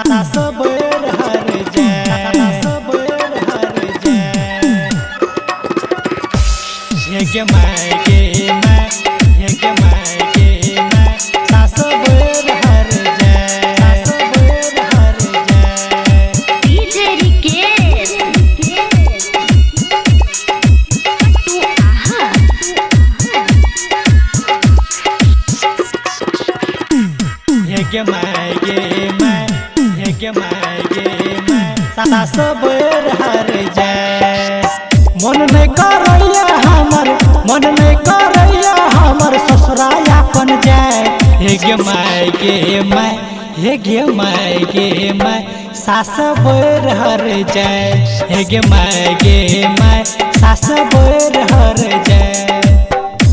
सास बैर हर जाए, सास बैर हर जाए। हे गे माय गे माय, हे गे माय गे माय, सास बैर हर जाए, सास बैर हर जाए। डीजे रिकेश तू आहा हे गे माय गे माय, हे गे माय गे माय, सास बैर हर जाए। मन नहीं करैया हमर, मन नहीं करैया हमर ससुराया अपन जाए। हे गे माय गे माय, हे गे माय गे माय, सास बैर हर जाए। हे गे माय गे माय, सास बैर हर जाए।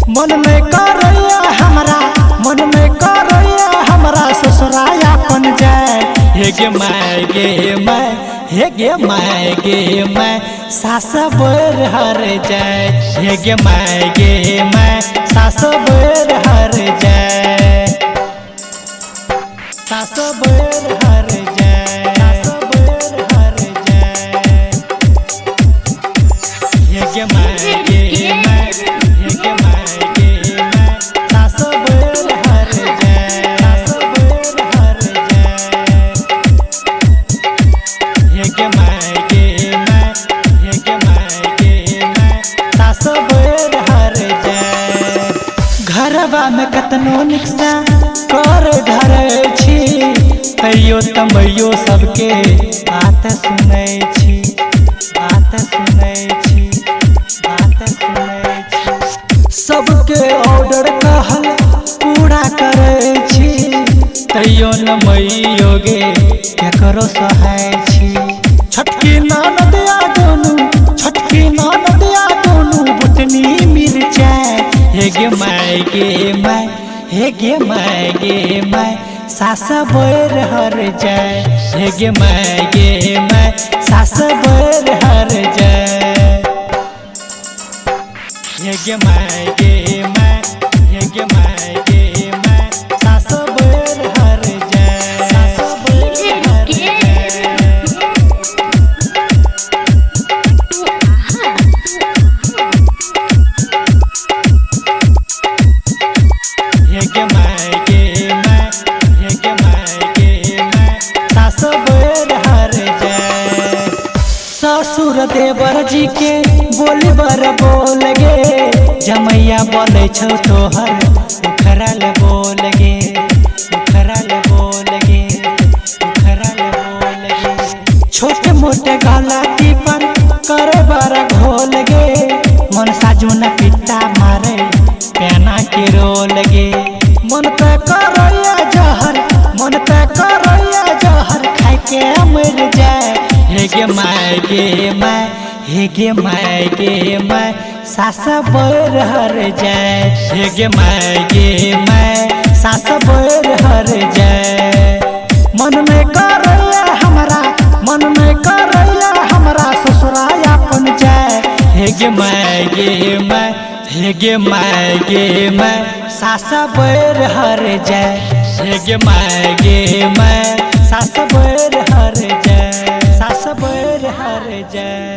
मन में करैया हमरा, मन में करैया हमरा ससुराया अपन जाए। हे गे माय गे माय, हे गे माय गे माय, सास बैर हर जाए। हे गे माय गे माय, सास बैर हर जाए, सास बैर हर जाए, सास बैर हर जाए। हे गे माय गे माय, हे गे माय गे माय, सास बैर हर जाए, सास बैर हर जाए। हे गे माय गे माय, हे गे माय गे माय, सास बैर हर जाए। घरवा में कतनो निकसा कर धरे छी, कहियो तमैयो सबके बात सुनै छी, बात सुनै छी, बात सुनै छी। सबके ऑर्डर कहल पूरा करे छी, तैयो न मैयो गे केकरो सहाय छी। छोटकी ननदिया दोनू, छोटकी ननदिया दोनू बुतनी मिर्चाई। हे गे माय गे माय, हे गे माय गे माय, सास बैर हर जाए। हे गे माय गे माय, सास बैर हर जाए। हे गे माय गे माय, हे गे माय गे माय, सास बैर हर जाए, सास बैर हर जाए। तू आहा हे गे माय गे माय, हे गे माय गे माय, सास बैर हर जाए। ससुर देवर जी के बोली बर बोल गे, जमैया बोले छौ तोहर उखरा ले बोल गे, उखरा ले बोल गे, उखरा ले बोल गे। छोटे मोटे गलती पर करे बर घोल गे, मन साजू न पिट्टा मारे पेना के रोल गे। मन पे करैया जहर, मन पे करैया जहर, खाई के मर जाए। हे गे माय गे माय, हे गे माय गे माय, सास बैर हर जाए। हे गे माय गे माय, सास बैर हर जाए। मन में करैया हमरा, मन में करैया हमरा ससुराया अपन जाए। हे गे माय गे माय, हे गे माय गे माय, सास बैर हर जाए। हे गे माय गे माय, सास बैर हर जाए, सास बैर हर जाए।